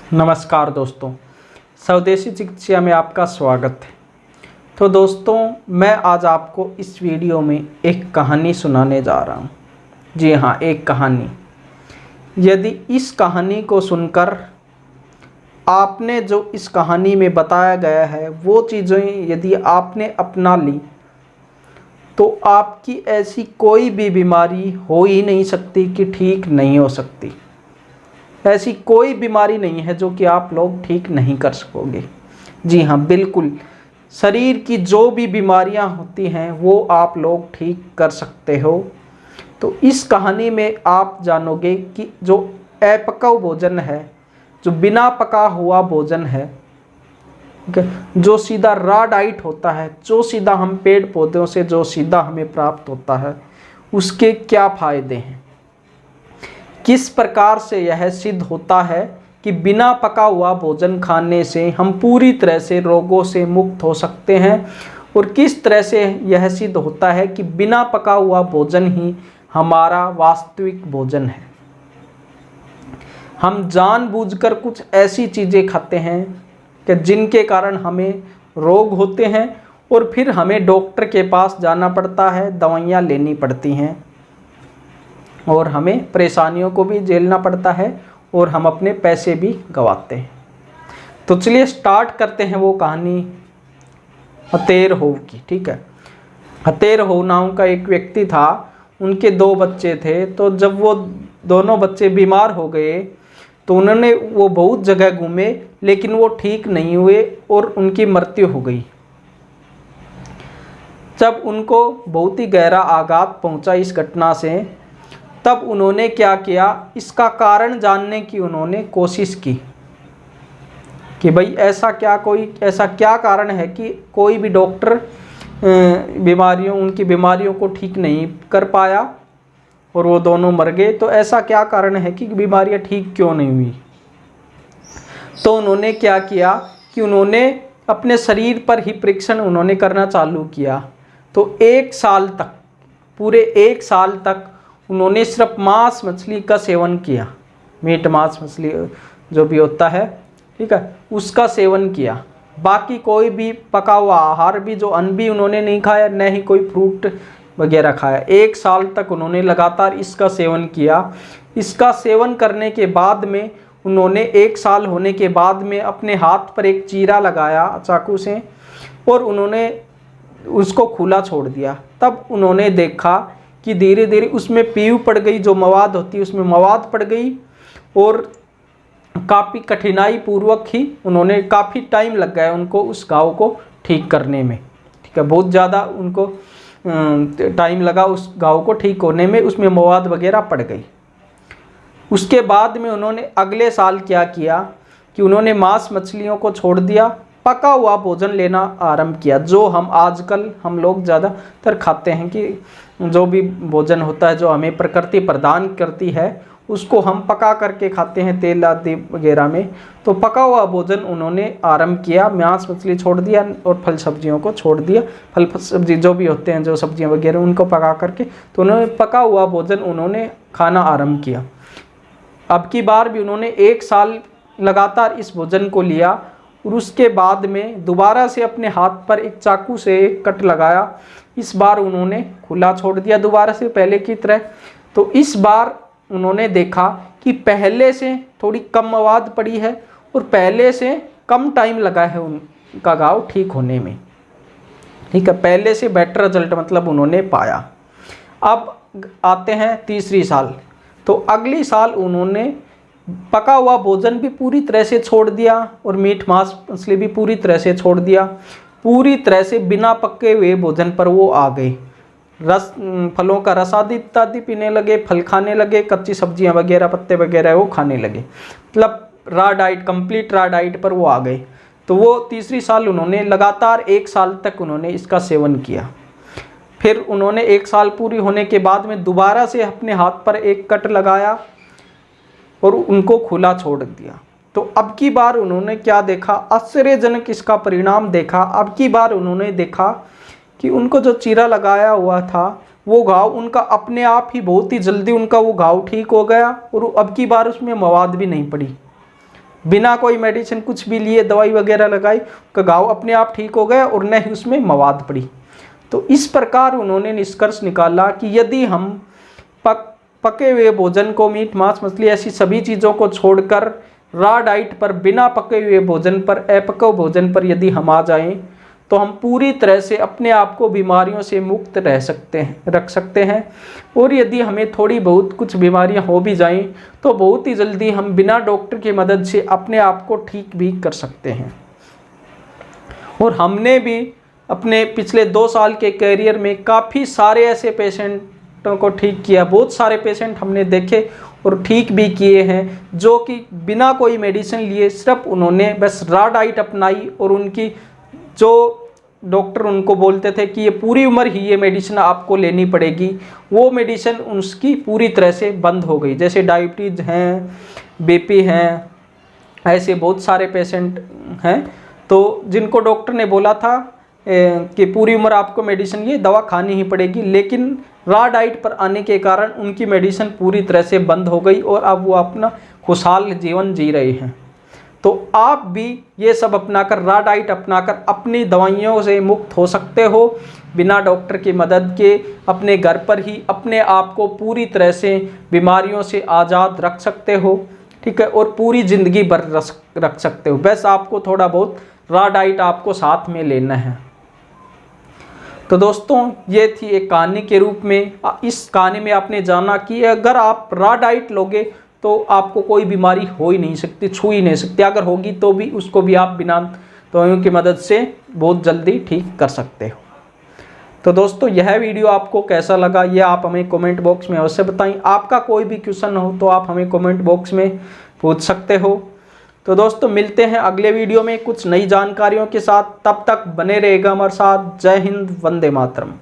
नमस्कार दोस्तों, स्वदेशी चिकित्सा में आपका स्वागत है। तो दोस्तों, मैं आज आपको इस वीडियो में एक कहानी सुनाने जा रहा हूँ। जी हाँ, एक कहानी। यदि इस कहानी को सुनकर आपने जो इस कहानी में बताया गया है वो चीज़ें यदि आपने अपना ली तो आपकी ऐसी कोई भी बीमारी हो ही नहीं सकती कि ठीक नहीं हो सकती। ऐसी कोई बीमारी नहीं है जो कि आप लोग ठीक नहीं कर सकोगे। जी हाँ, बिल्कुल। शरीर की जो भी बीमारियां होती हैं वो आप लोग ठीक कर सकते हो। तो इस कहानी में आप जानोगे कि जो अपकाऊ भोजन है, जो बिना पका हुआ भोजन है, जो सीधा रॉ डाइट होता है, जो सीधा हम पेड़ पौधों से जो सीधा हमें प्राप्त होता है, उसके क्या फ़ायदे हैं, किस प्रकार से यह सिद्ध होता है कि बिना पका हुआ भोजन खाने से हम पूरी तरह से रोगों से मुक्त हो सकते हैं, और किस तरह से यह सिद्ध होता है कि बिना पका हुआ भोजन ही हमारा वास्तविक भोजन है। हम जानबूझकर कुछ ऐसी चीज़ें खाते हैं कि जिनके कारण हमें रोग होते हैं और फिर हमें डॉक्टर के पास जाना पड़ता है, दवाइयाँ लेनी पड़ती हैं और हमें परेशानियों को भी झेलना पड़ता है और हम अपने पैसे भी गंवाते हैं। तो चलिए स्टार्ट करते हैं वो कहानी हतेरहोव की। ठीक है, हतेरहोव नाम का एक व्यक्ति था, उनके 2 बच्चे थे। तो जब वो दोनों बच्चे बीमार हो गए तो वो बहुत जगह घूमे लेकिन वो ठीक नहीं हुए और उनकी मृत्यु हो गई। जब उनको बहुत ही गहरा आघात पहुंचा इस घटना से, तब उन्होंने क्या किया, इसका कारण जानने की उन्होंने कोशिश की कि भाई ऐसा क्या कारण है कि कोई भी डॉक्टर उनकी बीमारियों को ठीक नहीं कर पाया और वो दोनों मर गए। तो ऐसा क्या कारण है कि बीमारियां ठीक क्यों नहीं हुई। तो उन्होंने क्या किया कि उन्होंने अपने शरीर पर ही परीक्षण उन्होंने करना चालू किया। तो पूरे एक साल तक उन्होंने सिर्फ मांस मछली का सेवन किया, मीट मांस मछली जो भी होता है, ठीक है, उसका सेवन किया। बाकी कोई भी पका हुआ आहार भी, जो अन्न भी उन्होंने नहीं खाया, न ही कोई फ्रूट वगैरह खाया। 1 साल तक उन्होंने लगातार इसका सेवन किया। इसका सेवन करने के बाद में उन्होंने 1 साल होने के बाद में अपने हाथ पर एक चीरा लगाया चाकू से और उन्होंने उसको खुला छोड़ दिया। तब उन्होंने देखा कि धीरे धीरे उसमें पीव पड़ गई, जो मवाद होती है उसमें मवाद पड़ गई और काफ़ी कठिनाई पूर्वक ही उन्होंने, काफ़ी टाइम लग गया उनको उस घाव को ठीक करने में। ठीक है, बहुत ज़्यादा उनको टाइम लगा उस घाव को ठीक होने में, उसमें मवाद वगैरह पड़ गई। उसके बाद में उन्होंने अगले साल क्या किया कि उन्होंने मांस मछलियों को छोड़ दिया, पका हुआ भोजन लेना आरंभ किया। जो हम लोग ज़्यादातर खाते हैं कि जो भी भोजन होता है जो हमें प्रकृति प्रदान करती है उसको हम पका करके खाते हैं तेल आदि वगैरह में। तो पका हुआ भोजन उन्होंने आरंभ किया, मांस मछली छोड़ दिया और फल सब्जियों को छोड़ दिया। फल सब्जी जो भी होते हैं, जो सब्जियां वगैरह, उनको पका करके, तो उन्होंने पका हुआ भोजन उन्होंने खाना आरंभ किया। अब की बार भी उन्होंने 1 साल लगातार इस भोजन को लिया और उसके बाद में दोबारा से अपने हाथ पर एक चाकू से एक कट लगाया। इस बार उन्होंने खुला छोड़ दिया दोबारा से पहले की तरह। तो इस बार उन्होंने देखा कि पहले से थोड़ी कम मवाद पड़ी है और पहले से कम टाइम लगा है उनका घाव ठीक होने में। ठीक है, पहले से बेटर रिजल्ट मतलब उन्होंने पाया। अब आते हैं तीसरी साल। तो अगली साल उन्होंने पका हुआ भोजन भी पूरी तरह से छोड़ दिया और मीट मांस मछली भी पूरी तरह से छोड़ दिया। पूरी तरह से बिना पके हुए भोजन पर वो आ गए। फलों का रस आदि इत्यादि पीने लगे, फल खाने लगे, कच्ची सब्जियां वगैरह, पत्ते वगैरह वो खाने लगे। मतलब raw diet, complete raw diet पर वो आ गए। तो वो तीसरी साल उन्होंने लगातार 1 साल तक उन्होंने इसका सेवन किया। फिर उन्होंने 1 साल पूरी होने के बाद में दोबारा से अपने हाथ पर एक कट लगाया और उनको खुला छोड़ दिया। तो अब की बार उन्होंने क्या देखा, आश्चर्यजनक इसका परिणाम देखा। अब की बार उन्होंने देखा कि उनको जो चीरा लगाया हुआ था वो घाव उनका अपने आप ही बहुत ही जल्दी उनका वो घाव ठीक हो गया और अब की बार उसमें मवाद भी नहीं पड़ी। बिना कोई मेडिसिन कुछ भी लिए, दवाई वगैरह लगाई, का घाव अपने आप ठीक हो गया और न ही उसमें मवाद पड़ी। तो इस प्रकार उन्होंने निष्कर्ष निकाला कि यदि हम पके हुए भोजन को, मीट मांस मछली ऐसी सभी चीज़ों को छोड़कर रॉ डाइट पर, बिना पके हुए भोजन पर, अपक्व भोजन पर यदि हम आ जाएं तो हम पूरी तरह से अपने आप को बीमारियों से मुक्त रख सकते हैं। और यदि हमें थोड़ी बहुत कुछ बीमारियां हो भी जाएं तो बहुत ही जल्दी हम बिना डॉक्टर की मदद से अपने आप को ठीक भी कर सकते हैं। और हमने भी अपने पिछले 2 साल के करियर में काफ़ी सारे ऐसे पेशेंटों को ठीक किया। बहुत सारे पेशेंट हमने देखे और ठीक भी किए हैं, जो कि बिना कोई मेडिसिन लिए सिर्फ उन्होंने बस रॉ डाइट अपनाई और उनकी जो डॉक्टर उनको बोलते थे कि ये पूरी उम्र ही ये मेडिसिन आपको लेनी पड़ेगी, वो मेडिसिन उसकी पूरी तरह से बंद हो गई। जैसे डायबिटीज़ हैं, बीपी हैं, ऐसे बहुत सारे पेशेंट हैं तो जिनको डॉक्टर ने बोला था कि पूरी उम्र आपको मेडिसिन, ये दवा खानी ही पड़ेगी, लेकिन रॉ डाइट पर आने के कारण उनकी मेडिसिन पूरी तरह से बंद हो गई और अब वो अपना खुशहाल जीवन जी रहे हैं। तो आप भी ये सब अपनाकर, रॉ डाइट अपनाकर अपनी दवाइयों से मुक्त हो सकते हो, बिना डॉक्टर की मदद के अपने घर पर ही अपने आप को पूरी तरह से बीमारियों से आज़ाद रख सकते हो, ठीक है, और पूरी ज़िंदगी भर रख सकते हो। बस आपको थोड़ा बहुत रॉ डाइट आपको साथ में लेना है। तो दोस्तों, ये थी एक कहानी के रूप में। इस कहानी में आपने जाना कि अगर आप रॉ डाइट लोगे तो आपको कोई बीमारी हो ही नहीं सकती, छू ही नहीं सकती। अगर होगी तो भी उसको भी आप बिना दवाइयों की मदद से बहुत जल्दी ठीक कर सकते हो। तो दोस्तों, यह वीडियो आपको कैसा लगा ये आप हमें कमेंट बॉक्स में अवश्य बताएं। आपका कोई भी क्वेश्चन हो तो आप हमें कमेंट बॉक्स में पूछ सकते हो। तो दोस्तों, मिलते हैं अगले वीडियो में कुछ नई जानकारियों के साथ। तब तक बने रहेगा हमारे साथ। जय हिंद, वंदे मातरम।